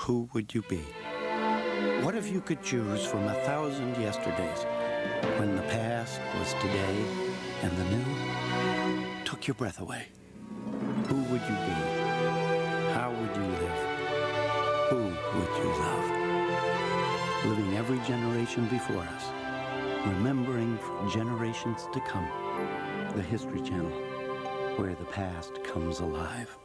who would you be? What if you could choose from 1,000 yesterdays, when the past was today and the new took your breath away? Who would you be? How would you live? Who would you love? Living every generation before us, remembering for generations to come. The History Channel, where the past comes alive.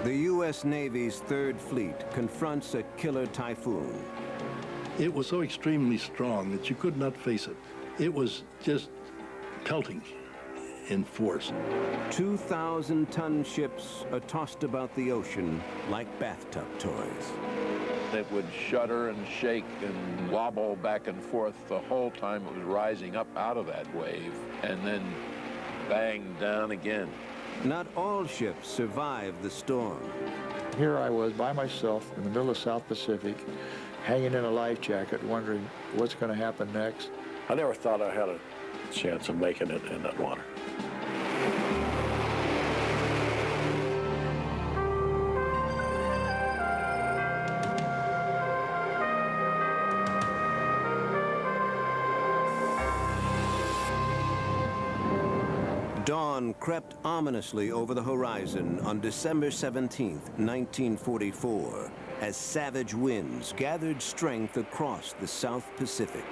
The U.S. Navy's Third Fleet confronts a killer typhoon. It was so extremely strong that you could not face it. It was just pelting in force. 2,000-ton ships are tossed about the ocean like bathtub toys. It would shudder and shake and wobble back and forth the whole time it was rising up out of that wave, and then bang down again. Not all ships survive the storm. Here I was by myself in the middle of the South Pacific, hanging in a life jacket, wondering what's going to happen next. I never thought I had a chance of making it in that water. Dawn crept ominously over the horizon on December 17, 1944, as savage winds gathered strength across the South Pacific.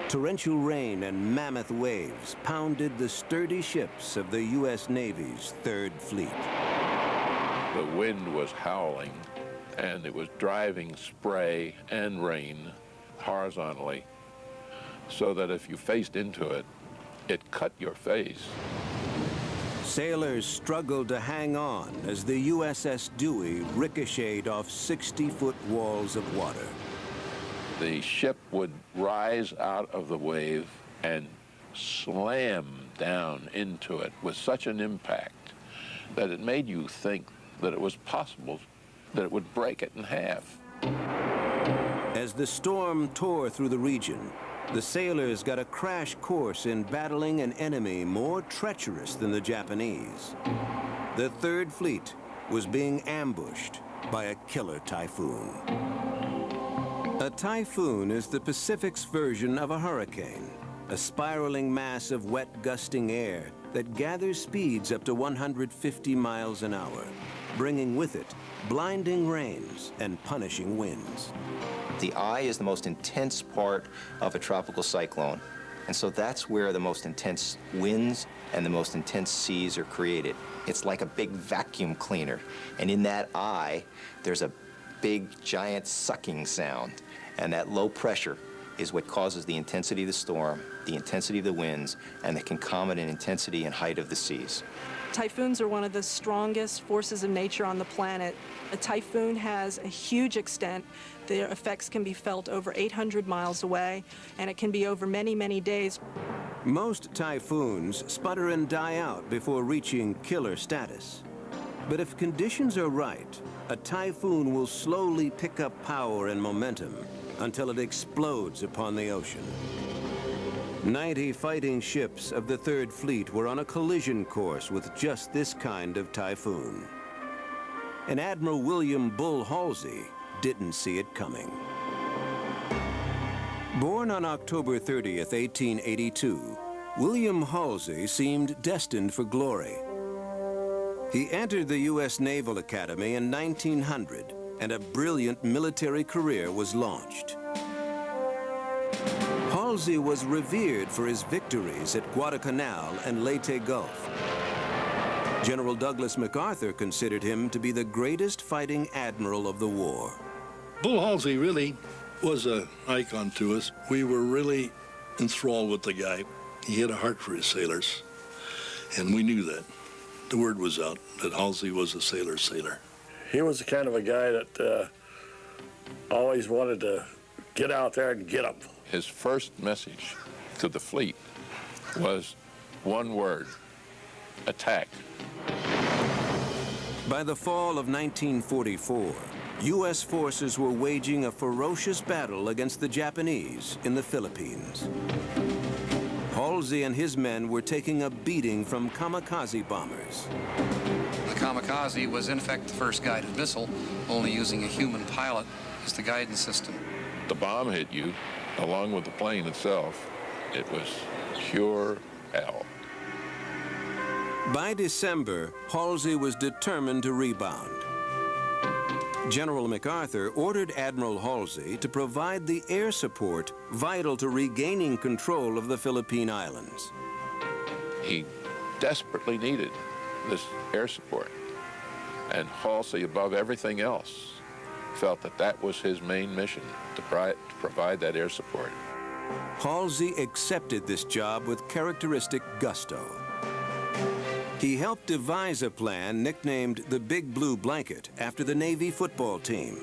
Torrential rain and mammoth waves pounded the sturdy ships of the U.S. Navy's Third Fleet. The wind was howling, and it was driving spray and rain horizontally, so that if you faced into it, it cut your face. Sailors struggled to hang on as the USS Dewey ricocheted off 60-foot walls of water. The ship would rise out of the wave and slam down into it with such an impact that it made you think that it was possible that it would break it in half. As the storm tore through the region, the sailors got a crash course in battling an enemy more treacherous than the Japanese. The Third Fleet was being ambushed by a killer typhoon. A typhoon is the Pacific's version of a hurricane, a spiraling mass of wet, gusting air that gathers speeds up to 150 miles an hour, bringing with it blinding rains and punishing winds. The eye is the most intense part of a tropical cyclone, and so that's where the most intense winds and the most intense seas are created. It's like a big vacuum cleaner, and in that eye, there's a big, giant sucking sound, and that low pressure is what causes the intensity of the storm, the intensity of the winds, and the concomitant intensity and height of the seas. Typhoons are one of the strongest forces of nature on the planet. A typhoon has a huge extent. Their effects can be felt over 800 miles away, and it can be over many, many days. Most typhoons sputter and die out before reaching killer status. But if conditions are right, a typhoon will slowly pick up power and momentum until it explodes upon the ocean. 90 fighting ships of the Third Fleet were on a collision course with just this kind of typhoon. And Admiral William Bull Halsey didn't see it coming. Born on October 30th, 1882, William Halsey seemed destined for glory. He entered the U.S. Naval Academy in 1900, and a brilliant military career was launched. Halsey was revered for his victories at Guadalcanal and Leyte Gulf. General Douglas MacArthur considered him to be the greatest fighting admiral of the war. Bull Halsey really was an icon to us. We were really enthralled with the guy. He had a heart for his sailors, and we knew that. The word was out that Halsey was a sailor's sailor. He was the kind of a guy that always wanted to get out there and get them. His first message to the fleet was, One word: attack. By the fall of 1944, U.S. forces were waging a ferocious battle against the Japanese in the Philippines. Halsey and his men were taking a beating from kamikaze bombers. The kamikaze was in effect the first guided missile, only using a human pilot as the guidance system. The bomb hit you, along with the plane itself. It was pure hell. By December, Halsey was determined to rebound. General MacArthur ordered Admiral Halsey to provide the air support vital to regaining control of the Philippine Islands. He desperately needed this air support. And Halsey, above everything else, felt that that was his main mission, to provide that air support. Halsey accepted this job with characteristic gusto. He helped devise a plan nicknamed the Big Blue Blanket after the Navy football team.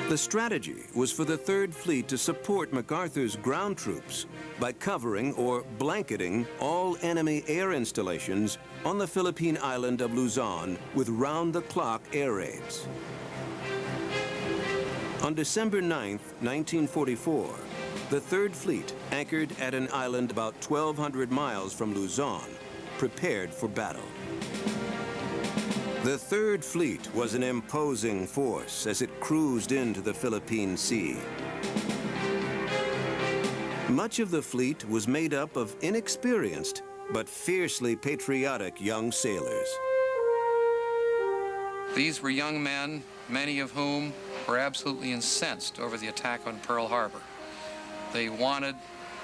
The strategy was for the Third Fleet to support MacArthur's ground troops by covering or blanketing all enemy air installations on the Philippine island of Luzon with round-the-clock air raids. On December 9th, 1944, the Third Fleet anchored at an island about 1,200 miles from Luzon, prepared for battle. The Third Fleet was an imposing force as it cruised into the Philippine Sea. Much of the fleet was made up of inexperienced but fiercely patriotic young sailors. These were young men, many of whom were absolutely incensed over the attack on Pearl Harbor. They wanted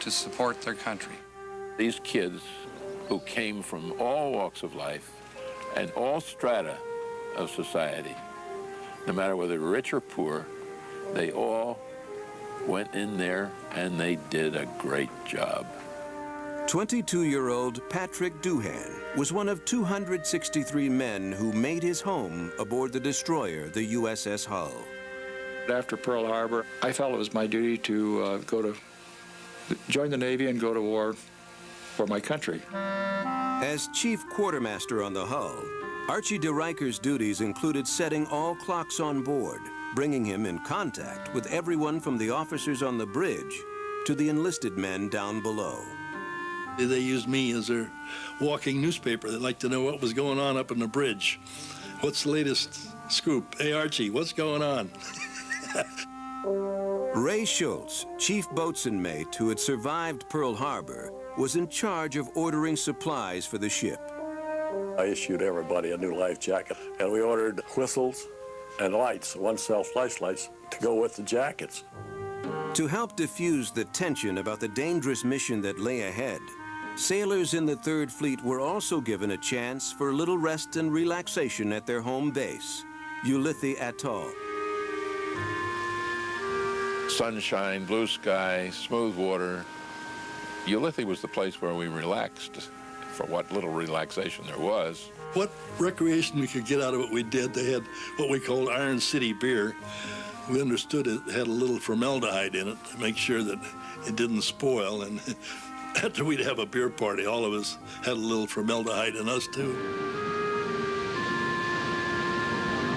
to support their country. These kids who came from all walks of life and all strata of society, no matter whether rich or poor, they all went in there and they did a great job. 22-year-old Patrick Doohan was one of 263 men who made his home aboard the destroyer, the USS Hull. After Pearl Harbor, I felt it was my duty to join the Navy and go to war for my country. As chief quartermaster on the Hull, Archie de Riker's duties included setting all clocks on board, bringing him in contact with everyone from the officers on the bridge to the enlisted men down below. They used me as their walking newspaper. They'd like to know what was going on up in the bridge. What's the latest scoop? Hey, Archie, what's going on? Ray Schultz, chief boatswain mate who had survived Pearl Harbor, was in charge of ordering supplies for the ship. I issued everybody a new life jacket, and we ordered whistles and lights, one-cell flashlights, to go with the jackets. To help diffuse the tension about the dangerous mission that lay ahead, sailors in the Third Fleet were also given a chance for a little rest and relaxation at their home base, Ulithi Atoll. Sunshine, blue sky, smooth water. Ulithi was the place where we relaxed, for what little relaxation there was. What recreation we could get out of it, we did. They had what we called Iron City beer. We understood it had a little formaldehyde in it to make sure that it didn't spoil. And after we'd have a beer party, all of us had a little formaldehyde in us, too.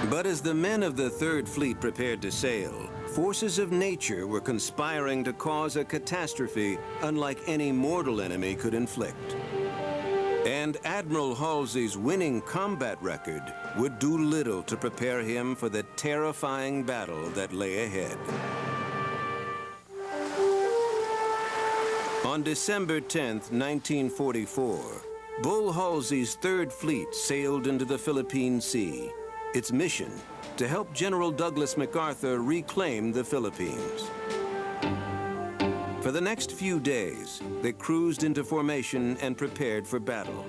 But as the men of the Third Fleet prepared to sail, forces of nature were conspiring to cause a catastrophe unlike any mortal enemy could inflict. And Admiral Halsey's winning combat record would do little to prepare him for the terrifying battle that lay ahead. On December 10th, 1944, Bull Halsey's Third Fleet sailed into the Philippine Sea. Its mission, to help General Douglas MacArthur reclaim the Philippines. For the next few days, they cruised into formation and prepared for battle.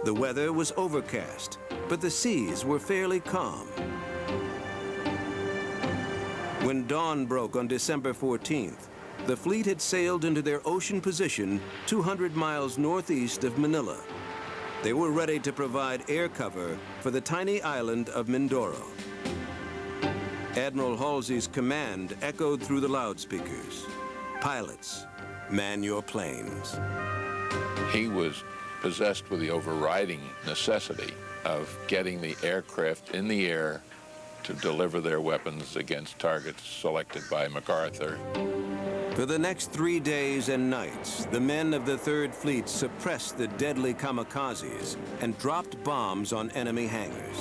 The weather was overcast, but the seas were fairly calm. When dawn broke on December 14th, the fleet had sailed into their ocean position 200 miles northeast of Manila. They were ready to provide air cover for the tiny island of Mindoro. Admiral Halsey's command echoed through the loudspeakers. Pilots, man your planes. He was possessed with the overriding necessity of getting the aircraft in the air to deliver their weapons against targets selected by MacArthur. For the next 3 days and nights, the men of the Third Fleet suppressed the deadly kamikazes and dropped bombs on enemy hangars.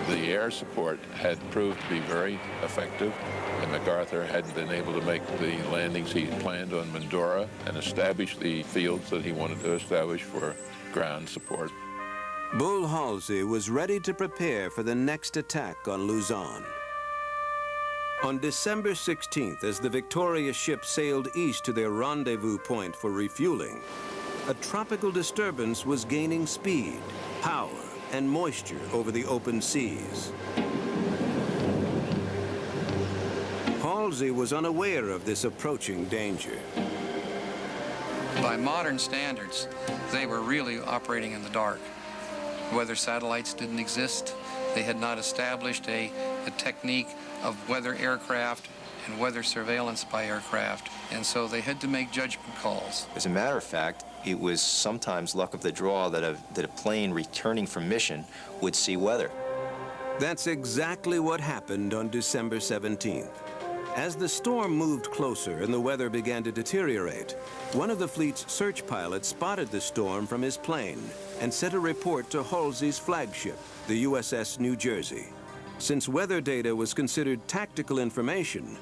The air support had proved to be very effective, and MacArthur hadn't been able to make the landings he had planned on Mindoro and establish the fields that he wanted to establish for ground support. Bull Halsey was ready to prepare for the next attack on Luzon. On December 16th, as the victorious ship sailed east to their rendezvous point for refueling, a tropical disturbance was gaining speed, power, and moisture over the open seas. Halsey was unaware of this approaching danger. By modern standards, they were really operating in the dark. Weather satellites didn't exist. They had not established a technique of weather aircraft and weather surveillance by aircraft, and so they had to make judgment calls. As a matter of fact, it was sometimes luck of the draw that a plane returning from mission would see weather. That's exactly what happened on December 17th. As the storm moved closer and the weather began to deteriorate, one of the fleet's search pilots spotted the storm from his plane and sent a report to Halsey's flagship, the USS New Jersey. Since weather data was considered tactical information,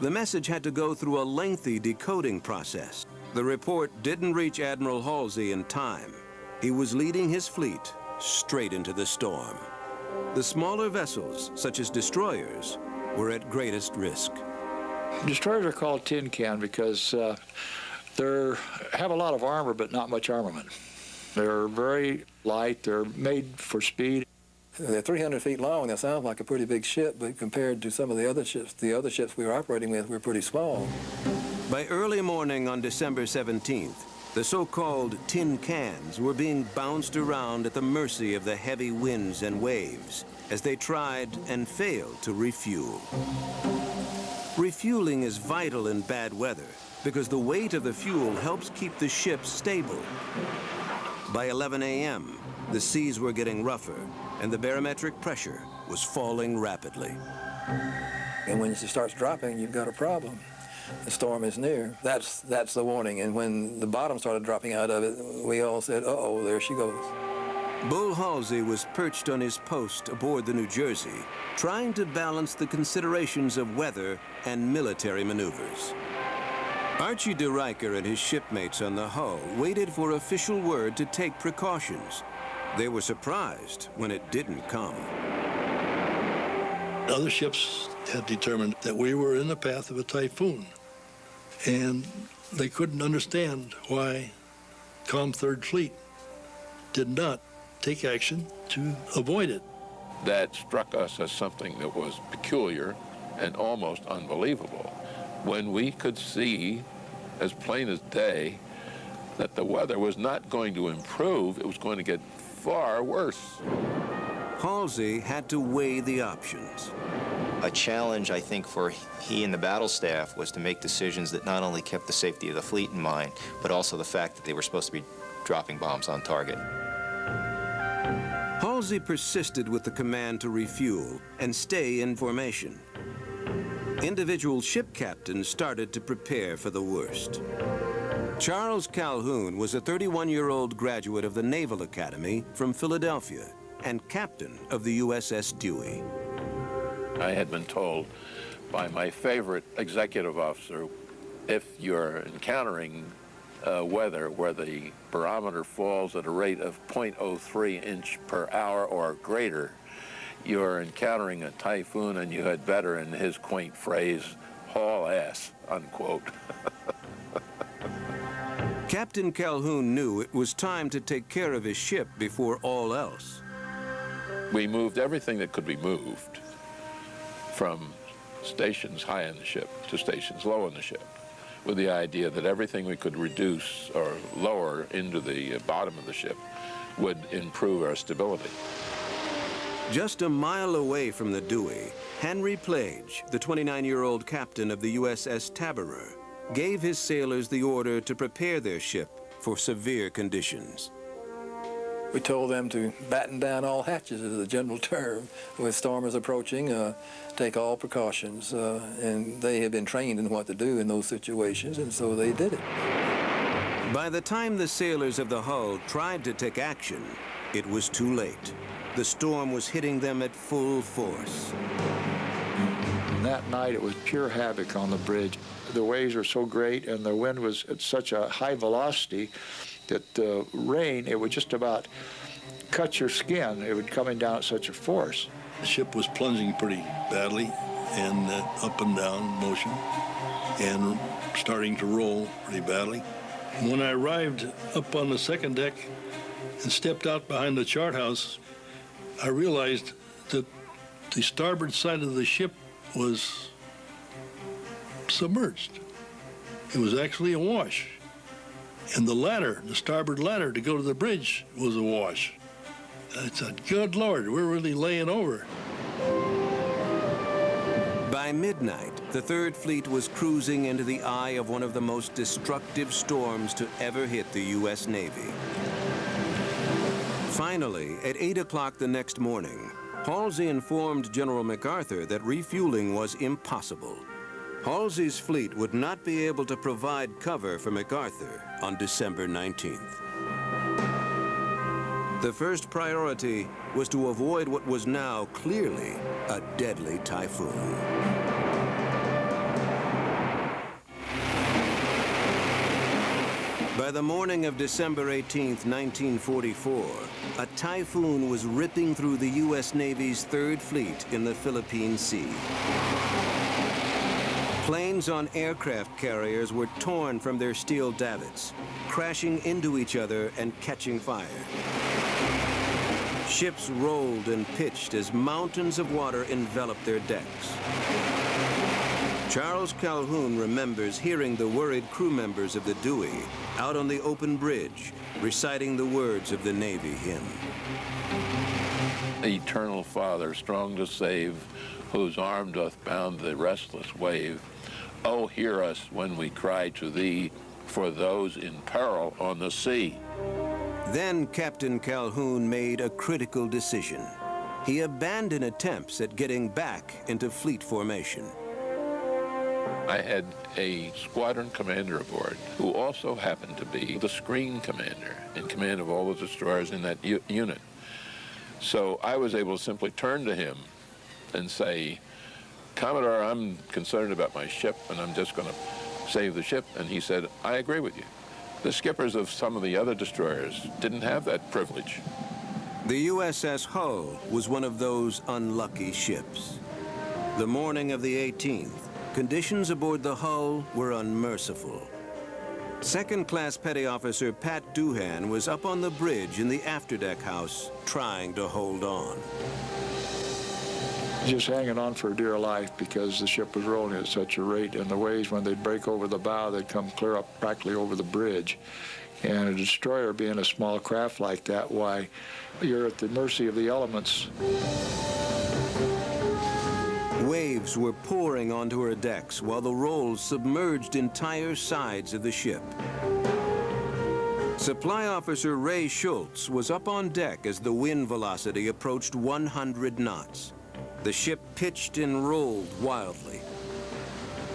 the message had to go through a lengthy decoding process. The report didn't reach Admiral Halsey in time. He was leading his fleet straight into the storm. The smaller vessels, such as destroyers, were at greatest risk. Destroyers are called tin can because they have a lot of armor but not much armament. They're very light, they're made for speed. They're 300 feet long. That sounds like a pretty big ship, but compared to some of the other ships we were operating with, we're pretty small. By early morning on December 17th, the so-called tin cans were being bounced around at the mercy of the heavy winds and waves as they tried and failed to refuel. Refueling is vital in bad weather because the weight of the fuel helps keep the ship stable. By 11 a.m., the seas were getting rougher and the barometric pressure was falling rapidly. And when it starts dropping, you've got a problem. The storm is near. That's the warning. And when the bottom started dropping out of it, we all said, uh-oh, there she goes. Bull Halsey was perched on his post aboard the New Jersey, trying to balance the considerations of weather and military maneuvers. Archie de Riker and his shipmates on the hull waited for official word to take precautions. They were surprised when it didn't come. Other ships had determined that we were in the path of a typhoon, and they couldn't understand why COM Third Fleet did not take action to avoid it. That struck us as something that was peculiar and almost unbelievable. When we could see, as plain as day, that the weather was not going to improve, it was going to get far worse. Halsey had to weigh the options. A challenge, I think, for he and the battle staff was to make decisions that not only kept the safety of the fleet in mind, but also the fact that they were supposed to be dropping bombs on target. Halsey persisted with the command to refuel and stay in formation. Individual ship captains started to prepare for the worst. Charles Calhoun was a 31-year-old graduate of the Naval Academy from Philadelphia and captain of the USS Dewey. I had been told by my favorite executive officer, if you're encountering weather where the barometer falls at a rate of 0.03 inch per hour or greater, you're encountering a typhoon, and you had better, in his quaint phrase, haul ass, unquote. Captain Calhoun knew it was time to take care of his ship before all else. We moved everything that could be moved, from stations high in the ship to stations low in the ship, with the idea that everything we could reduce or lower into the bottom of the ship would improve our stability. Just a mile away from the Dewey, Henry Plage, the 29-year-old captain of the USS Tabarer, gave his sailors the order to prepare their ship for severe conditions. We told them to batten down all hatches, is the general term. With stormers approaching, take all precautions. And they had been trained in what to do in those situations, and so they did it. By the time the sailors of the hull tried to take action, it was too late. The storm was hitting them at full force. And that night, it was pure havoc on the bridge. The waves were so great, and the wind was at such a high velocity that the rain, it would just about cut your skin. It would coming down at such a force. The ship was plunging pretty badly and up and down motion and starting to roll pretty badly. When I arrived up on the second deck and stepped out behind the chart house, I realized that the starboard side of the ship was submerged. It was actually awash. And the ladder, the starboard ladder to go to the bridge, was awash. I thought, good Lord, we're really laying over. By midnight, the Third Fleet was cruising into the eye of one of the most destructive storms to ever hit the U.S. Navy. Finally, at 8 o'clock the next morning, Halsey informed General MacArthur that refueling was impossible. Halsey's fleet would not be able to provide cover for MacArthur on December 19th. The first priority was to avoid what was now clearly a deadly typhoon. By the morning of December 18, 1944, a typhoon was ripping through the U.S. Navy's Third Fleet in the Philippine Sea. Planes on aircraft carriers were torn from their steel davits, crashing into each other and catching fire. Ships rolled and pitched as mountains of water enveloped their decks. Charles Calhoun remembers hearing the worried crew members of the Dewey out on the open bridge reciting the words of the Navy hymn. Eternal Father, strong to save, whose arm doth bound the restless wave, oh, hear us when we cry to thee for those in peril on the sea. Then Captain Calhoun made a critical decision. He abandoned attempts at getting back into fleet formation. I had a squadron commander aboard who also happened to be the screen commander in command of all the destroyers in that unit. So I was able to simply turn to him and say, Commodore, I'm concerned about my ship, and I'm just going to save the ship. And he said, I agree with you. The skippers of some of the other destroyers didn't have that privilege. The USS Hull was one of those unlucky ships. The morning of the 18th, conditions aboard the Hull were unmerciful. Second-class Petty Officer Pat Doohan was up on the bridge in the afterdeck house trying to hold on. Just hanging on for dear life because the ship was rolling at such a rate, and the waves, when they'd break over the bow, they'd come clear up practically over the bridge. And a destroyer being a small craft like that, why, you're at the mercy of the elements. Waves were pouring onto her decks while the rolls submerged entire sides of the ship. Supply Officer Ray Schultz was up on deck as the wind velocity approached 100 knots. The ship pitched and rolled wildly.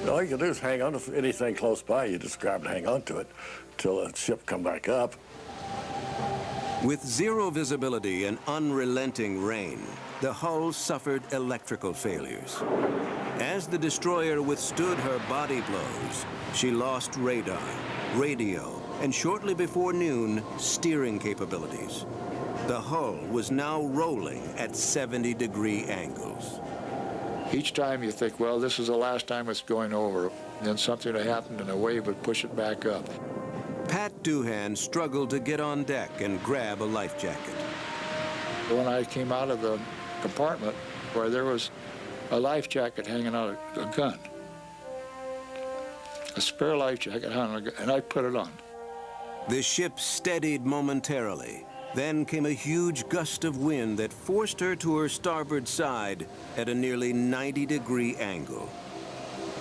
All you can do is hang on to anything close by. You just grab and hang on to it until the ship come back up. With zero visibility and unrelenting rain, the hull suffered electrical failures. As the destroyer withstood her body blows, she lost radar, radio, and shortly before noon, steering capabilities. The hull was now rolling at 70-degree angles. Each time you think, well, this is the last time it's going over. Then something would happen and a wave would push it back up. Pat Doohan struggled to get on deck and grab a life jacket. When I came out of the compartment, where there was a life jacket hanging out of a gun. A spare life jacket hanging on a gun, and I put it on. The ship steadied momentarily. Then came a huge gust of wind that forced her to her starboard side at a nearly 90-degree angle.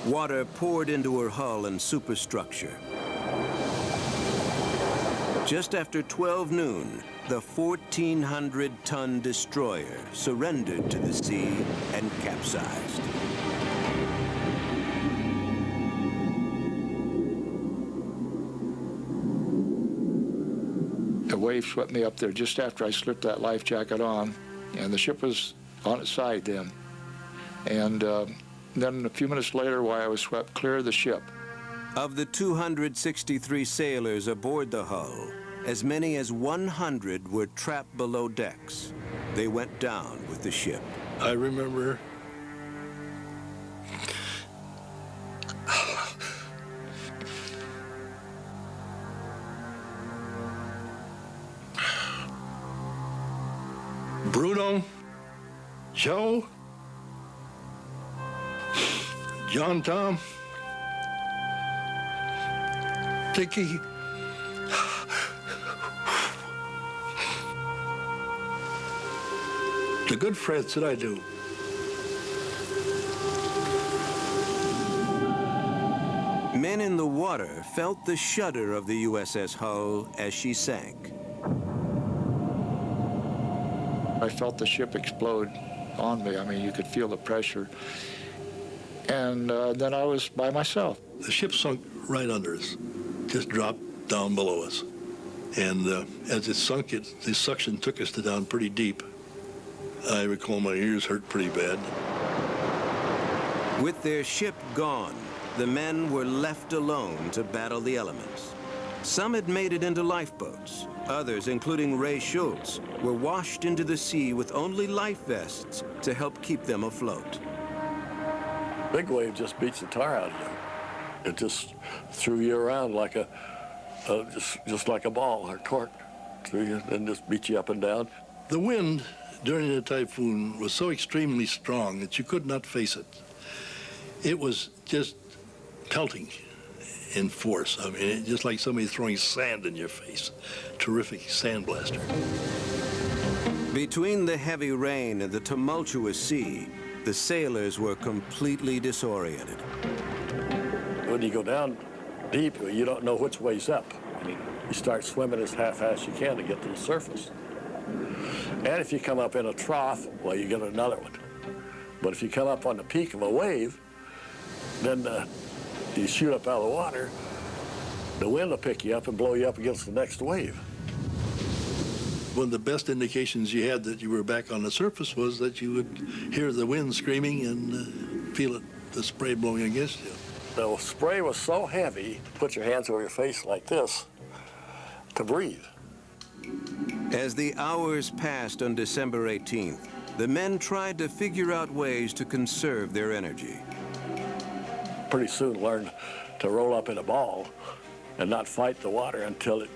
Water poured into her hull and superstructure. Just after 12 noon, the 1,400-ton destroyer surrendered to the sea and capsized. The wave swept me up there just after I slipped that life jacket on, and the ship was on its side then. And then a few minutes later, while I was swept clear of the ship. Of the 263 sailors aboard the hull, as many as 100 were trapped below decks. They went down with the ship. I remember Bruno, Joe, John Tom, Dickie, the good friends that I do. Men in the water felt the shudder of the USS Hull as she sank. I felt the ship explode on me. I mean, you could feel the pressure. And then I was by myself. The ship sunk right under us, just dropped down below us. And as it sunk, the suction took us down pretty deep. I recall my ears hurt pretty bad. With their ship gone, the men were left alone to battle the elements. Some had made it into lifeboats. Others, including Ray Schultz, were washed into the sea with only life vests to help keep them afloat. Big wave just beats the tar out of you. It just threw you around like just like a ball or cork. Threw you and just beat you up and down. The wind during the typhoon was so extremely strong that you could not face it. It was just pelting in force. I mean, just like somebody throwing sand in your face. Terrific sandblaster. Between the heavy rain and the tumultuous sea, the sailors were completely disoriented. When you go down deep, you don't know which way's up. You start swimming as fast you can to get to the surface. And if you come up in a trough, well, you get another one. But if you come up on the peak of a wave, then you shoot up out of the water, the wind will pick you up and blow you up against the next wave. One of the best indications you had that you were back on the surface was that you would hear the wind screaming and feel the spray blowing against you. The spray was so heavy, put your hands over your face like this to breathe. As the hours passed on December 18th, the men tried to figure out ways to conserve their energy. Pretty soon learned to roll up in a ball and not fight the water until it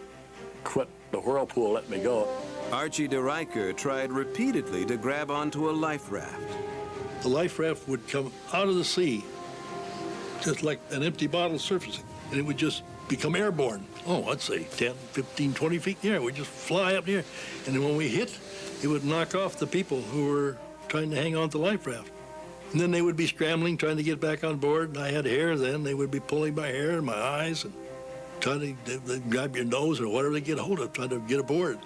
quit the whirlpool, let me go. Archie DeRiker tried repeatedly to grab onto a life raft. The life raft would come out of the sea, just like an empty bottle surfacing, and it would just become airborne. Oh, I'd say 10, 15, 20 feet in the air. We'd just fly up in the air. And then when we hit, it would knock off the people who were trying to hang on to the life raft. And then they would be scrambling, trying to get back on board. And I had hair then. They would be pulling my hair and my eyes and trying to grab your nose or whatever they get hold of, trying to get aboard.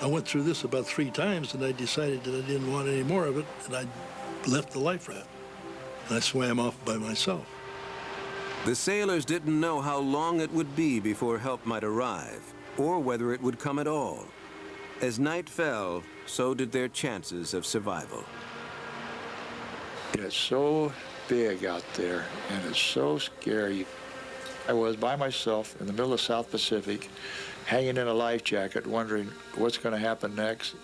I went through this about 3 times, and I decided that I didn't want any more of it, and I left the life raft. And I swam off by myself. The sailors didn't know how long it would be before help might arrive, or whether it would come at all. As night fell, so did their chances of survival. It's so big out there, and it's so scary. I was by myself in the middle of the South Pacific, hanging in a life jacket, wondering what's going to happen next.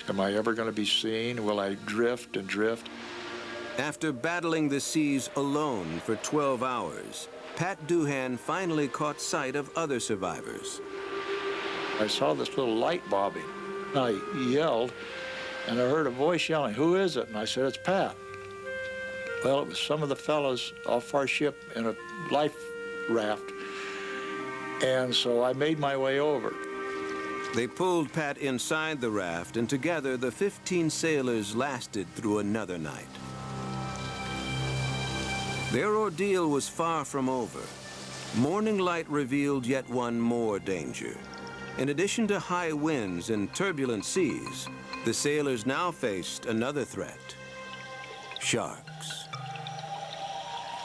Am I ever going to be seen? Will I drift and drift? After battling the seas alone for 12 hours, Pat Doohan finally caught sight of other survivors. I saw this little light bobbing. I yelled, and I heard a voice yelling, "Who is it?" And I said, "It's Pat." Well, it was some of the fellows off our ship in a life raft. And so I made my way over. They pulled Pat inside the raft, and together the 15 sailors lasted through another night. Their ordeal was far from over. Morning light revealed yet one more danger. In addition to high winds and turbulent seas, the sailors now faced another threat: sharks.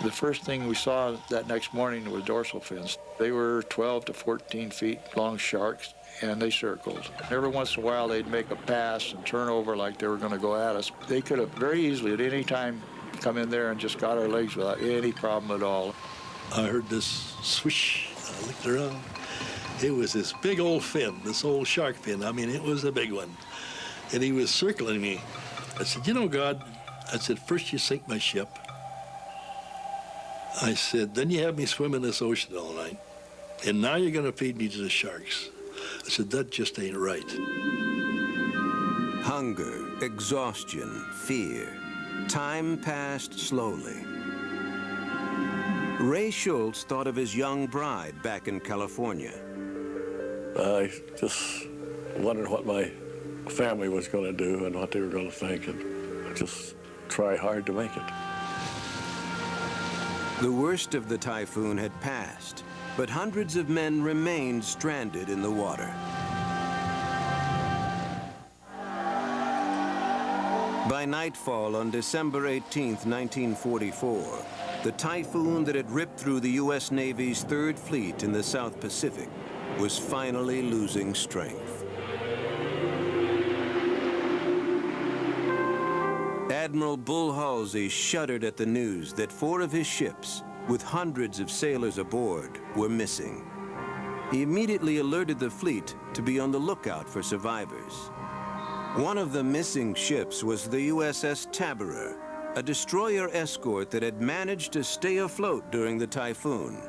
The first thing we saw that next morning was dorsal fins. They were 12 to 14 feet long sharks, and they circled. Every once in a while, they'd make a pass and turn over like they were going to go at us. They could have very easily at any time come in there and just got our legs without any problem at all. I heard this swish. I looked around. It was this big old fin, this old shark fin. I mean, it was a big one. And he was circling me. I said, you know, God, I said, first you sink my ship. I said, then you have me swim in this ocean all night. And now you're going to feed me to the sharks. I said, that just ain't right. Hunger, exhaustion, fear. Time passed slowly. Ray Schultz thought of his young bride back in California. I just wondered what my family was going to do and what they were going to think, and I just try hard to make it. The worst of the typhoon had passed, but hundreds of men remained stranded in the water. By nightfall on December 18, 1944, the typhoon that had ripped through the U.S. Navy's Third Fleet in the South Pacific was finally losing strength. Admiral Bull Halsey shuddered at the news that 4 of his ships, with hundreds of sailors aboard, were missing. He immediately alerted the fleet to be on the lookout for survivors. One of the missing ships was the USS Typhoon, a destroyer escort that had managed to stay afloat during the typhoon.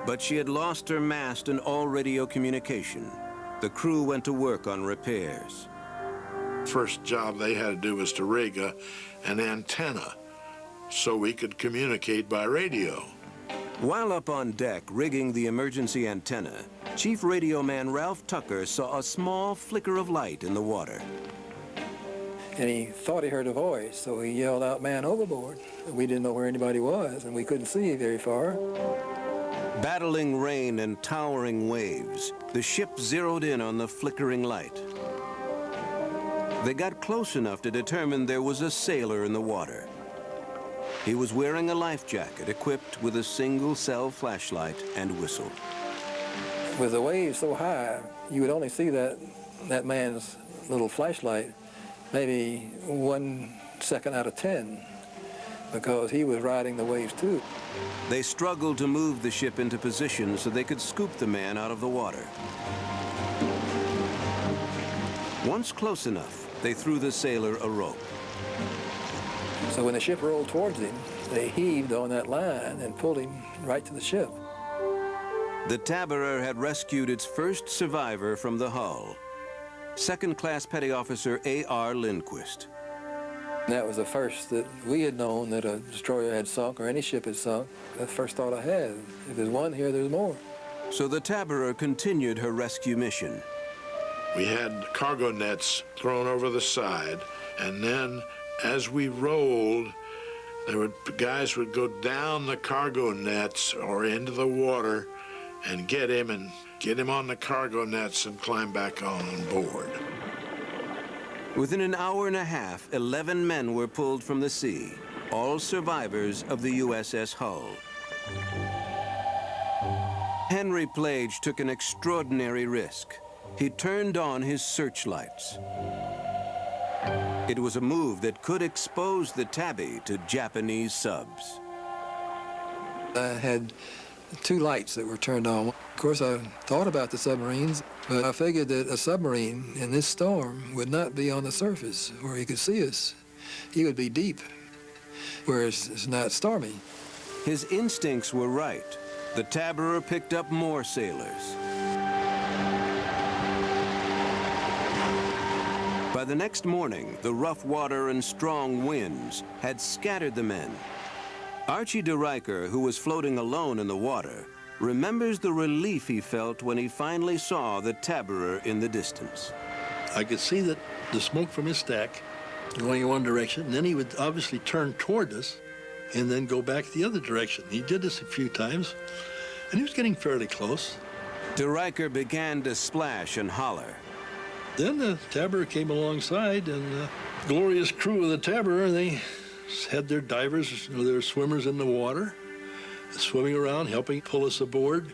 But she had lost her mast and all radio communication. The crew went to work on repairs. First job they had to do was to rig an antenna so we could communicate by radio. While up on deck rigging the emergency antenna, Chief Radio Man Ralph Tucker saw a small flicker of light in the water. And he thought he heard a voice, so he yelled out, "Man overboard." We didn't know where anybody was, and we couldn't see very far. Battling rain and towering waves, the ship zeroed in on the flickering light. They got close enough to determine there was a sailor in the water. He was wearing a life jacket equipped with a single-cell flashlight and whistle. With the waves so high, you would only see that man's little flashlight maybe 1 second out of 10, because he was riding the waves too. They struggled to move the ship into position so they could scoop the man out of the water. Once close enough, they threw the sailor a rope. So when the ship rolled towards him, they heaved on that line and pulled him right to the ship. The Typhoon had rescued its first survivor from the hull, Second-Class Petty Officer A.R. Lindquist. That was the first that we had known that a destroyer had sunk or any ship had sunk. That's the first thought I had. If there's one here, there's more. So the Typhoon continued her rescue mission. We had cargo nets thrown over the side, and then as we rolled, guys would go down the cargo nets or into the water and get him on the cargo nets and climb back on board. Within an hour and a half, 11 men were pulled from the sea, all survivors of the USS Hull. Henry Plage took an extraordinary risk. He turned on his searchlights. It was a move that could expose the Tabby to Japanese subs. I had 2 lights that were turned on. Of course, I thought about the submarines, but I figured that a submarine in this storm would not be on the surface where he could see us. He would be deep, where it's not stormy. His instincts were right. The Typhoon picked up more sailors. By the next morning, the rough water and strong winds had scattered the men. Archie de Riker, who was floating alone in the water, remembers the relief he felt when he finally saw the Typhoon in the distance. I could see that the smoke from his stack going in one direction, and then he would obviously turn toward us, and then go back the other direction. He did this a few times, and he was getting fairly close. De Riker began to splash and holler. Then the Tabor came alongside, and the glorious crew of the Tabor, they had their divers, their swimmers in the water, swimming around, helping pull us aboard.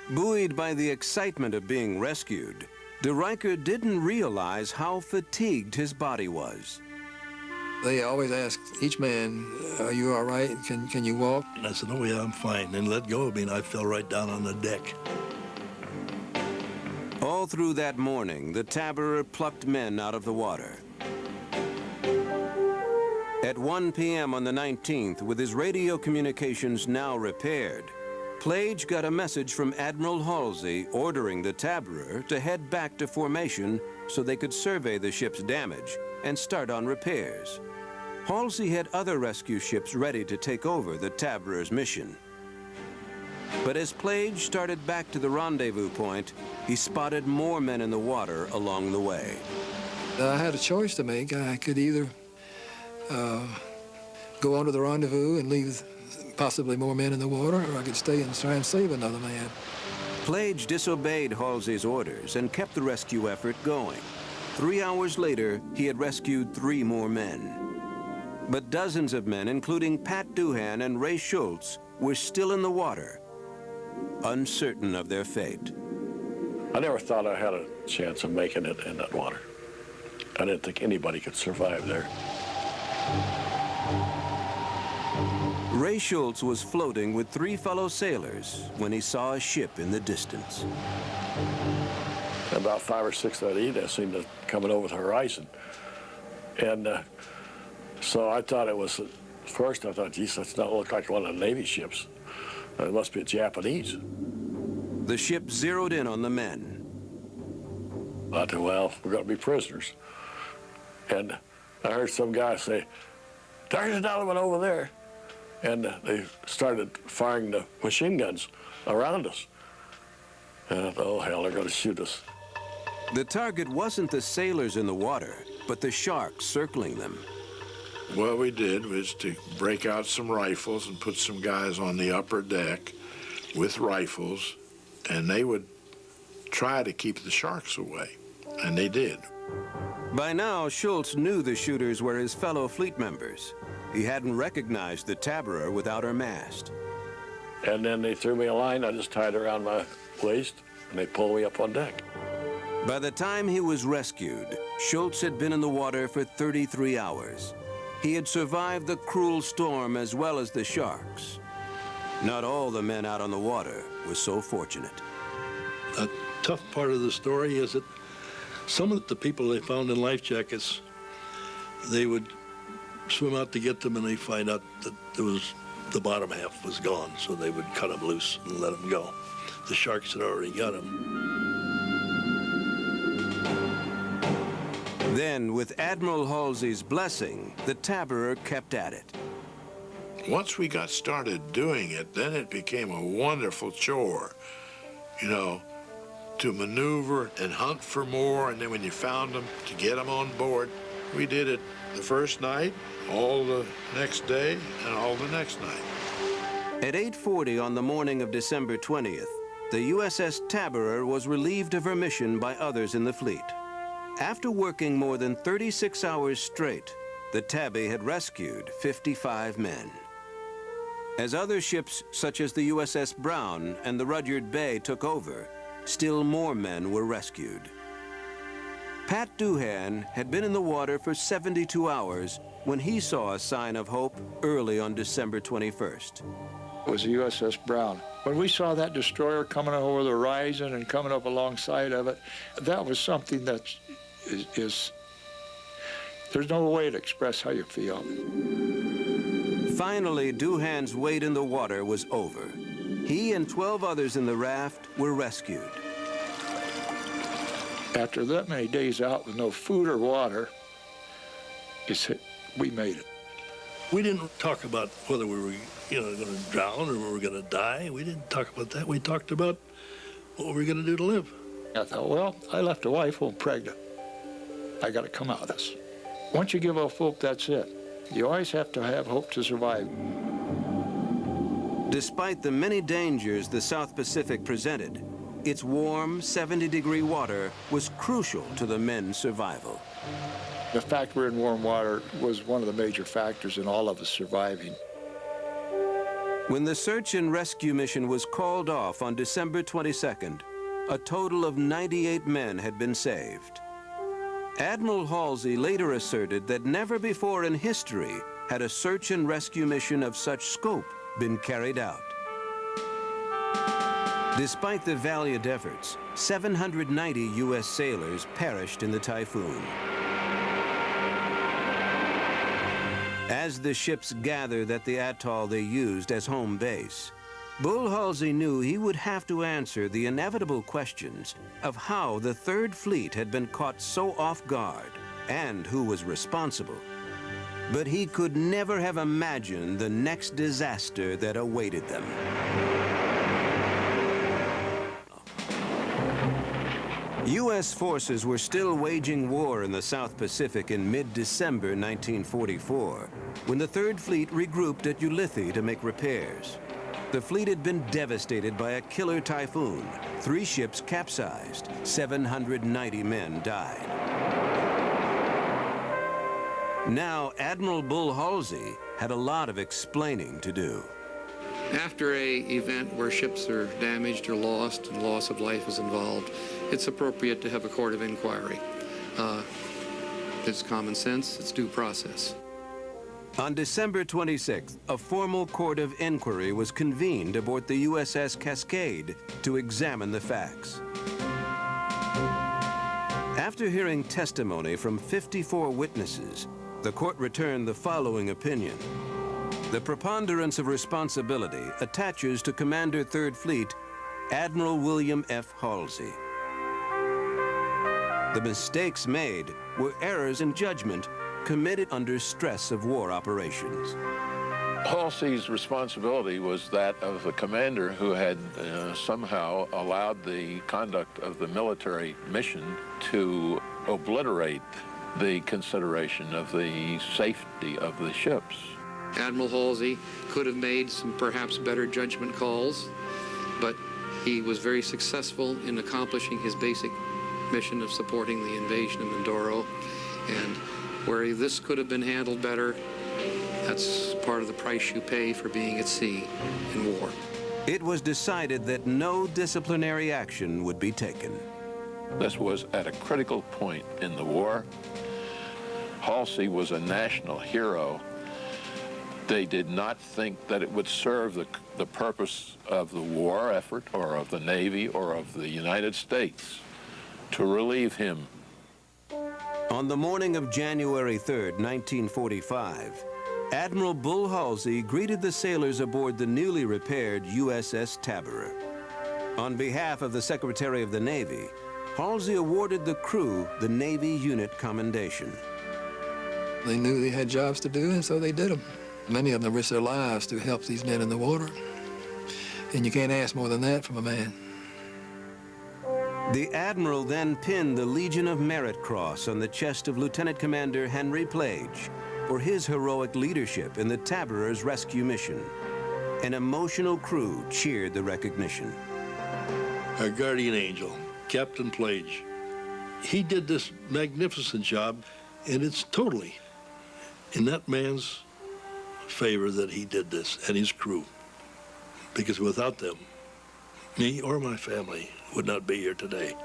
Buoyed by the excitement of being rescued, de Riker didn't realize how fatigued his body was. They always ask each man, "Are you all right? Can you walk?" And I said, "Oh yeah, I'm fine," and let go of me, and I fell right down on the deck. All through that morning, the Tabor plucked men out of the water. At 1 p.m. on the 19th, with his radio communications now repaired, Plage got a message from Admiral Halsey ordering the Tabor to head back to formation so they could survey the ship's damage and start on repairs. Halsey had other rescue ships ready to take over the Tabor's mission. But as Plage started back to the rendezvous point, he spotted more men in the water along the way. I had a choice to make. I could either go on to the rendezvous and leave possibly more men in the water, or I could stay and try and save another man. Plage disobeyed Halsey's orders and kept the rescue effort going. 3 hours later, he had rescued 3 more men. But dozens of men, including Pat Doohan and Ray Schultz, were still in the water, uncertain of their fate. I never thought I had a chance of making it in that water. I didn't think anybody could survive there. Ray Schultz was floating with 3 fellow sailors when he saw a ship in the distance. About 5 or 6 that evening, I seen it coming over the horizon. And so I thought it was, first I thought, geez, that doesn't look like one of the Navy ships. It must be a Japanese. The ship zeroed in on the men. I thought, well, we're going to be prisoners. And I heard some guy say, "There's another one over there." And they started firing the machine guns around us. And I thought, oh, hell, they're going to shoot us. The target wasn't the sailors in the water, but the sharks circling them. What we did was to break out some rifles and put some guys on the upper deck with rifles, and they would try to keep the sharks away, and they did. By now, Schultz knew the shooters were his fellow fleet members. He hadn't recognized the Tabor without her mast. And then they threw me a line. I just tied it around my waist, and they pulled me up on deck. By the time he was rescued, Schultz had been in the water for 33 hours. He had survived the cruel storm as well as the sharks. Not all the men out on the water were so fortunate. A tough part of the story is that some of the people they found in life jackets, they would swim out to get them, and they find out that the bottom half was gone, so they would cut them loose and let them go. The sharks had already got them. Then, with Admiral Halsey's blessing, the Tabor kept at it. Once we got started doing it, then it became a wonderful chore, you know, to maneuver and hunt for more, and then when you found them, to get them on board. We did it the first night, all the next day, and all the next night. At 8:40 on the morning of December 20th, the USS Tabor was relieved of her mission by others in the fleet. After working more than 36 hours straight, the Tabby had rescued 55 men. As other ships, such as the USS Brown and the Rudyard Bay, took over, still more men were rescued. Pat Doohan had been in the water for 72 hours when he saw a sign of hope early on December 21st. It was the USS Brown. When we saw that destroyer coming over the horizon and coming up alongside of it, that was something that is there's no way to express how you feel. Finally, Doohan's wait in the water was over. He and 12 others in the raft were rescued. After that many days out with no food or water, we made it. We didn't talk about whether we were, going to drown or we were going to die. We didn't talk about that. We talked about what we were going to do to live. I thought, well, I left a wife home pregnant. I got to come out of this. Once you give up hope, that's it. You always have to have hope to survive. Despite the many dangers the South Pacific presented, its warm, 70-degree water was crucial to the men's survival. The fact we're in warm water was one of the major factors in all of us surviving. When the search and rescue mission was called off on December 22nd, a total of 98 men had been saved. Admiral Halsey later asserted that never before in history had a search and rescue mission of such scope been carried out. Despite the valiant efforts, 790 U.S. sailors perished in the typhoon. As the ships gathered at the atoll they used as home base, Bull Halsey knew he would have to answer the inevitable questions of how the Third Fleet had been caught so off guard and who was responsible. But he could never have imagined the next disaster that awaited them. U.S. forces were still waging war in the South Pacific in mid-December 1944, when the Third Fleet regrouped at Ulithi to make repairs. The fleet had been devastated by a killer typhoon. 3 ships capsized. 790 men died. Now, Admiral Bull Halsey had a lot of explaining to do. After an event where ships are damaged or lost and loss of life is involved, it's appropriate to have a court of inquiry. It's common sense, it's due process. On December 26th, a formal court of inquiry was convened aboard the USS Cascade to examine the facts. After hearing testimony from 54 witnesses, the court returned the following opinion. The preponderance of responsibility attaches to Commander Third Fleet, Admiral William F. Halsey. The mistakes made were errors in judgment committed under stress of war operations. Halsey's responsibility was that of the commander who had somehow allowed the conduct of the military mission to obliterate the consideration of the safety of the ships. Admiral Halsey could have made some perhaps better judgment calls, but he was very successful in accomplishing his basic mission of supporting the invasion of Mindoro, and where this could have been handled better, that's part of the price you pay for being at sea in war. It was decided that no disciplinary action would be taken. This was at a critical point in the war. Halsey was a national hero. They did not think that it would serve the purpose of the war effort or of the Navy or of the United States to relieve him. On the morning of January 3rd, 1945, Admiral Bull Halsey greeted the sailors aboard the newly repaired USS Tabarer. On behalf of the Secretary of the Navy, Halsey awarded the crew the Navy Unit Commendation. They knew they had jobs to do, and so they did them. Many of them risked their lives to help these men in the water, and you can't ask more than that from a man. The Admiral then pinned the Legion of Merit Cross on the chest of Lieutenant Commander Henry Plage for his heroic leadership in the Tabarer's rescue mission. An emotional crew cheered the recognition. Our guardian angel, Captain Plage, he did this magnificent job, and it's totally in that man's favor that he did this and his crew, because without them, me or my family would not be here today.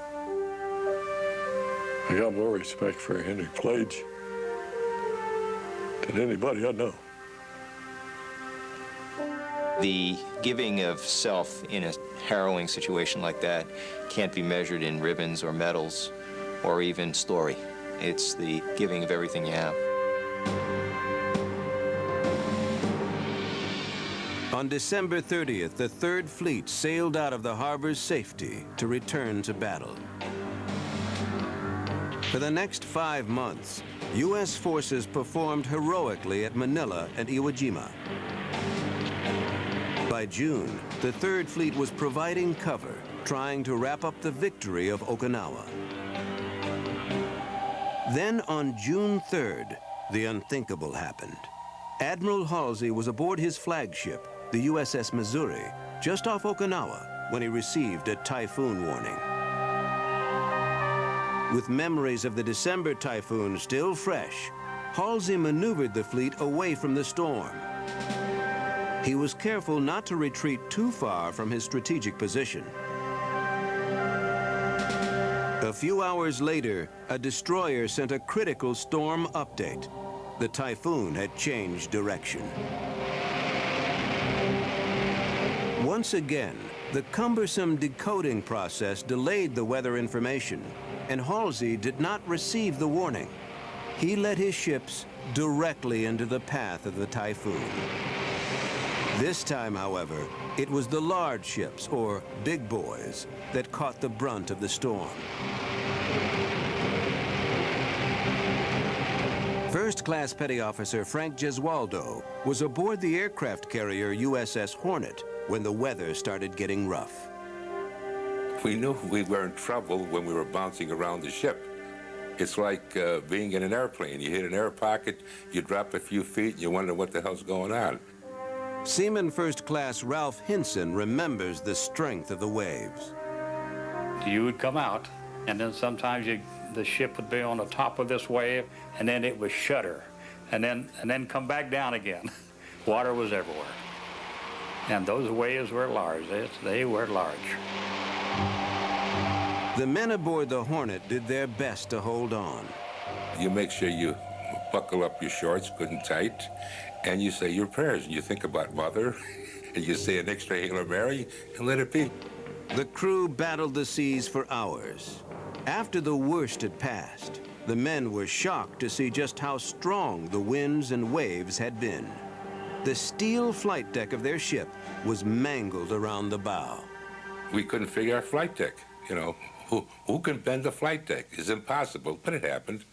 I got more respect for Henry Plage than anybody I know. The giving of self in a harrowing situation like that can't be measured in ribbons or medals or even story. It's the giving of everything you have. On December 30th, the Third Fleet sailed out of the harbor's safety to return to battle. For the next 5 months, U.S. forces performed heroically at Manila and Iwo Jima. By June, the Third Fleet was providing cover, trying to wrap up the victory of Okinawa. Then on June 3rd, the unthinkable happened. Admiral Halsey was aboard his flagship, the USS Missouri, just off Okinawa, when he received a typhoon warning. With memories of the December typhoon still fresh, Halsey maneuvered the fleet away from the storm. He was careful not to retreat too far from his strategic position. A few hours later, a destroyer sent a critical storm update. The typhoon had changed direction. Once again, the cumbersome decoding process delayed the weather information, and Halsey did not receive the warning. He led his ships directly into the path of the typhoon. This time, however, it was the large ships, or big boys, that caught the brunt of the storm. First Class Petty Officer Frank Gesualdo was aboard the aircraft carrier USS Hornet when the weather started getting rough. We knew we were in trouble when we were bouncing around the ship. It's like being in an airplane. You hit an air pocket, you drop a few feet, and you wonder what the hell's going on. Seaman First Class Ralph Hinson remembers the strength of the waves. You would come out, and then sometimes the ship would be on the top of this wave, and then it would shudder, and then come back down again. Water was everywhere. And those waves were large. They were large. The men aboard the Hornet did their best to hold on. You make sure you buckle up your shorts good and tight, and you say your prayers, and you think about Mother, and you say an extra Hail Mary, and let it be. The crew battled the seas for hours. After the worst had passed, the men were shocked to see just how strong the winds and waves had been. The steel flight deck of their ship was mangled around the bow. We couldn't figure out flight deck. You know, who can bend a flight deck? It's impossible, but it happened.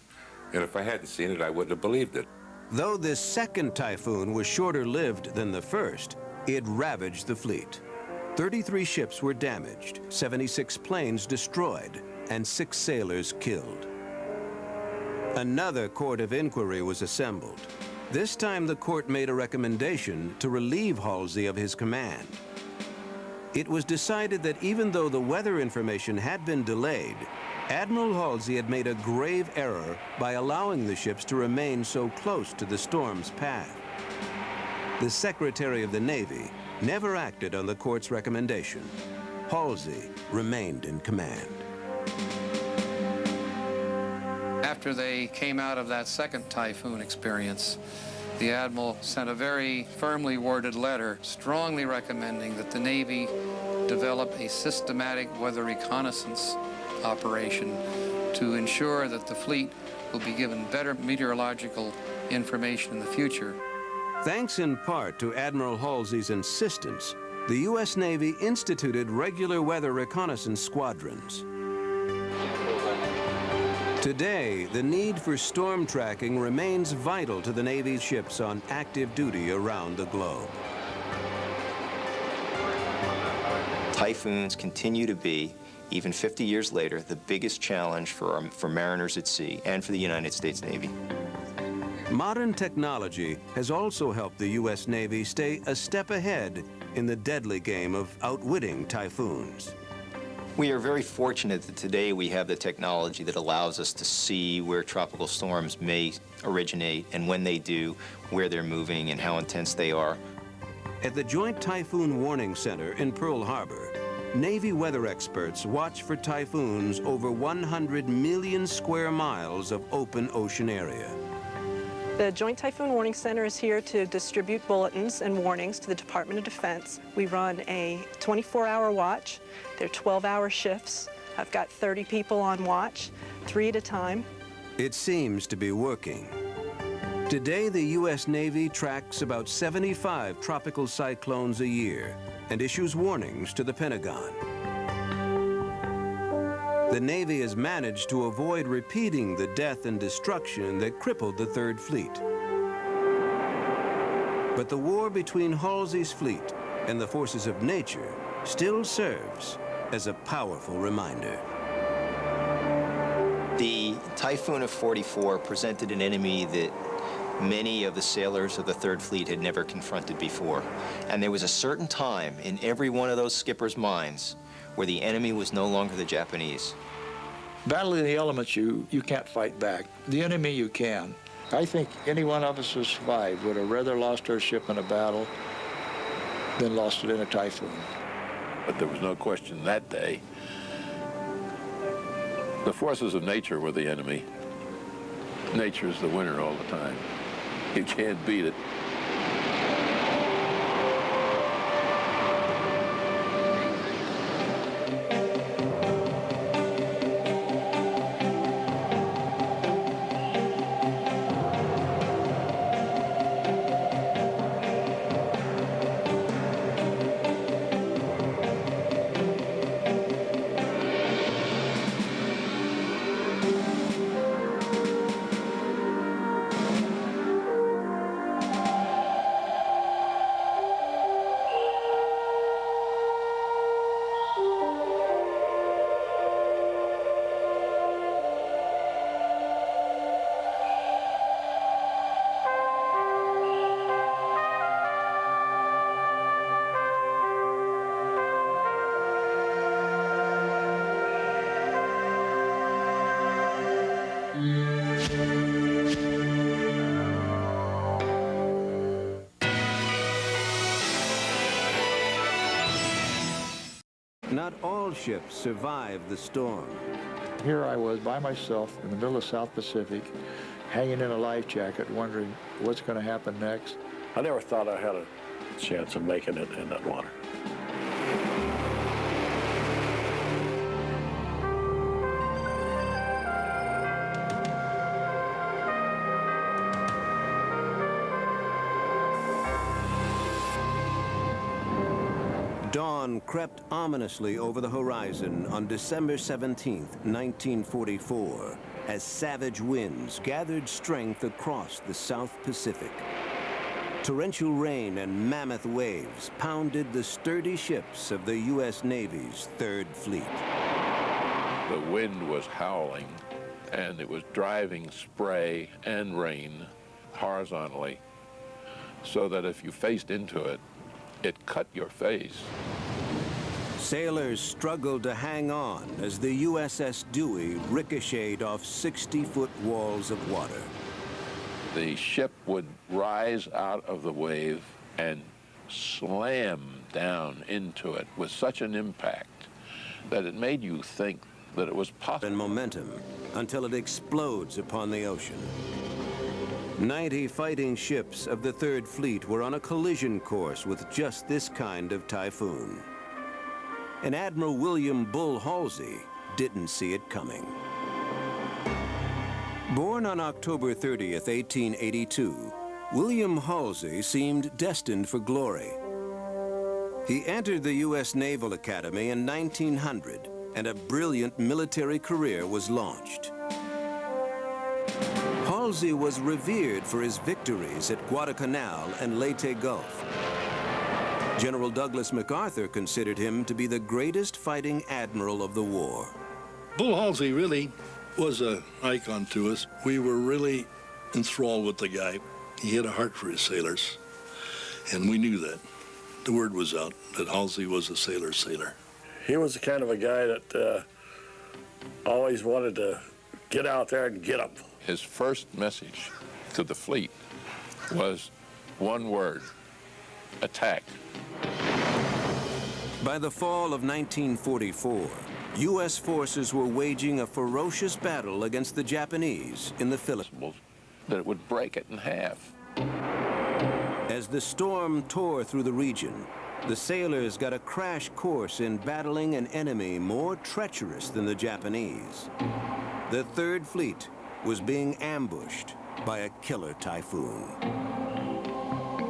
And if I hadn't seen it, I wouldn't have believed it. Though this second typhoon was shorter-lived than the first, it ravaged the fleet. 33 ships were damaged, 76 planes destroyed, and 6 sailors killed. Another court of inquiry was assembled. This time the court made a recommendation to relieve Halsey of his command. It was decided that even though the weather information had been delayed, Admiral Halsey had made a grave error by allowing the ships to remain so close to the storm's path. The Secretary of the Navy never acted on the court's recommendation. Halsey remained in command. After they came out of that second typhoon experience, the Admiral sent a very firmly worded letter strongly recommending that the Navy develop a systematic weather reconnaissance operation to ensure that the fleet will be given better meteorological information in the future. Thanks in part to Admiral Halsey's insistence, the U.S. Navy instituted regular weather reconnaissance squadrons. Today, the need for storm tracking remains vital to the Navy's ships on active duty around the globe. Typhoons continue to be, even 50 years later, the biggest challenge for mariners at sea and for the United States Navy. Modern technology has also helped the U.S. Navy stay a step ahead in the deadly game of outwitting typhoons. We are very fortunate that today we have the technology that allows us to see where tropical storms may originate and when they do, where they're moving and how intense they are. At the Joint Typhoon Warning Center in Pearl Harbor, Navy weather experts watch for typhoons over 100 million square miles of open ocean area. The Joint Typhoon Warning Center is here to distribute bulletins and warnings to the Department of Defense. We run a 24-hour watch. They're 12-hour shifts. I've got 30 people on watch, 3 at a time. It seems to be working. Today, the U.S. Navy tracks about 75 tropical cyclones a year and issues warnings to the Pentagon. The Navy has managed to avoid repeating the death and destruction that crippled the Third Fleet. But the war between Halsey's fleet and the forces of nature still serves as a powerful reminder. The Typhoon of '44 presented an enemy that many of the sailors of the Third Fleet had never confronted before. And there was a certain time in every one of those skippers' minds where the enemy was no longer the Japanese. Battling the elements, you can't fight back. The enemy, you can. I think any one of us who survived would have rather lost our ship in a battle than lost it in a typhoon. But there was no question that day. The forces of nature were the enemy. Nature's the winner all the time. You can't beat it. Not all ships survived the storm. Here I was by myself in the middle of the South Pacific, hanging in a life jacket, wondering what's going to happen next. I never thought I had a chance of making it in that water. Dawn crept ominously over the horizon on December 17, 1944, as savage winds gathered strength across the South Pacific. Torrential rain and mammoth waves pounded the sturdy ships of the U.S. Navy's Third Fleet. The wind was howling, and it was driving spray and rain horizontally, so that if you faced into it, it cut your face. Sailors struggled to hang on as the USS Dewey ricocheted off 60-foot walls of water. The ship would rise out of the wave and slam down into it with such an impact that it made you think that it was possible. And momentum until it explodes upon the ocean. 90 fighting ships of the Third Fleet were on a collision course with just this kind of typhoon. And Admiral William Bull Halsey didn't see it coming. Born on October 30th, 1882, William Halsey seemed destined for glory. He entered the U.S. Naval Academy in 1900, and a brilliant military career was launched. Halsey was revered for his victories at Guadalcanal and Leyte Gulf. General Douglas MacArthur considered him to be the greatest fighting admiral of the war. Bull Halsey really was an icon to us. We were really enthralled with the guy. He had a heart for his sailors, and we knew that. The word was out that Halsey was a sailor's sailor. He was the kind of a guy that always wanted to get out there and get them. His first message to the fleet was one word: attack. By the fall of 1944, U.S. forces were waging a ferocious battle against the Japanese in the Philippines. That it would break it in half. As the storm tore through the region, the sailors got a crash course in battling an enemy more treacherous than the Japanese. The Third Fleet was being ambushed by a killer typhoon.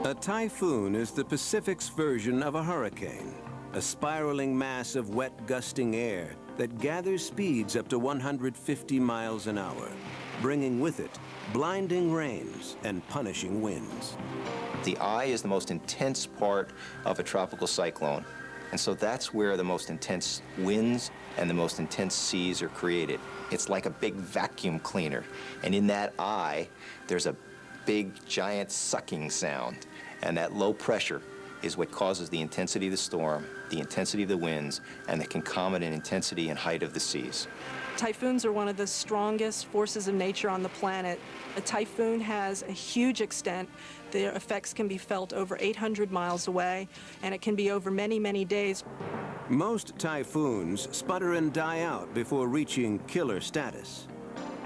A typhoon is the Pacific's version of a hurricane, a spiraling mass of wet, gusting air that gathers speeds up to 150 miles an hour, bringing with it blinding rains and punishing winds. The eye is the most intense part of a tropical cyclone, and so that's where the most intense winds and the most intense seas are created. It's like a big vacuum cleaner, and in that eye, there's a big, giant sucking sound. And that low pressure is what causes the intensity of the storm, the intensity of the winds, and the concomitant intensity and height of the seas. Typhoons are one of the strongest forces of nature on the planet. A typhoon has a huge extent. Their effects can be felt over 800 miles away, and it can be over many, many days. Most typhoons sputter and die out before reaching killer status.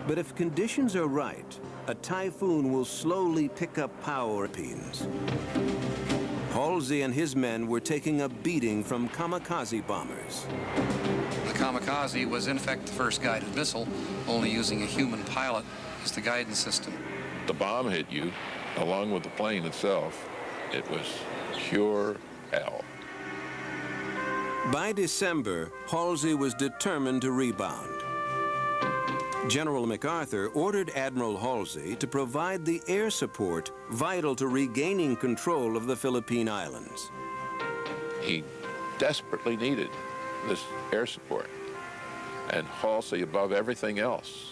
But if conditions are right, a typhoon will slowly pick up power. Halsey and his men were taking a beating from kamikaze bombers. The kamikaze was in effect the first guided missile, only using a human pilot as the guidance system. The bomb hit you, along with the plane itself. It was pure hell. By December, Halsey was determined to rebound. General MacArthur ordered Admiral Halsey to provide the air support vital to regaining control of the Philippine Islands. He desperately needed this air support. And Halsey, above everything else,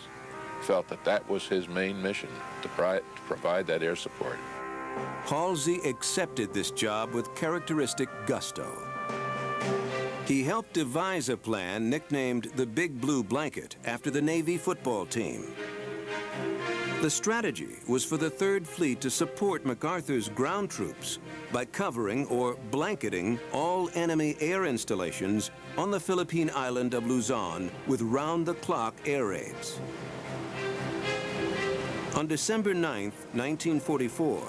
felt that that was his main mission, to provide that air support. Halsey accepted this job with characteristic gusto. He helped devise a plan nicknamed the Big Blue Blanket after the Navy football team. The strategy was for the Third Fleet to support MacArthur's ground troops by covering or blanketing all enemy air installations on the Philippine island of Luzon with round-the-clock air raids. On December 9, 1944,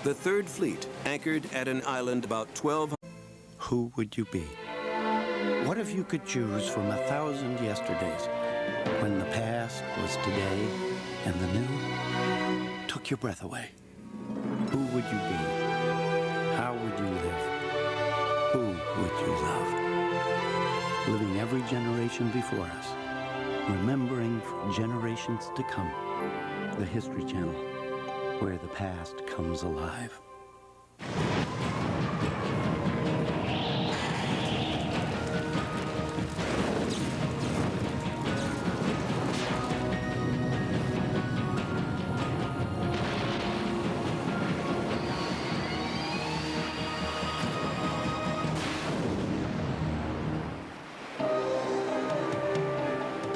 the Third Fleet anchored at an island about 12. Who would you be? What if you could choose from 1,000 yesterdays when the past was today and the new took your breath away? Who would you be? How would you live? Who would you love? Living every generation before us, remembering for generations to come. The History Channel, where the past comes alive.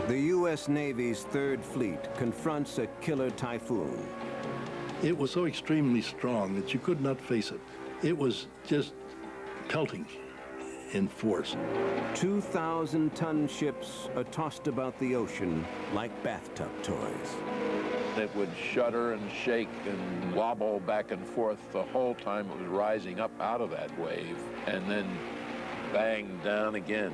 The U.S. Navy's Third Fleet confronts a killer typhoon. It was so extremely strong that you could not face it. It was just pelting in force. 2,000-ton ships are tossed about the ocean like bathtub toys. It would shudder and shake and wobble back and forth the whole time it was rising up out of that wave, and then bang down again.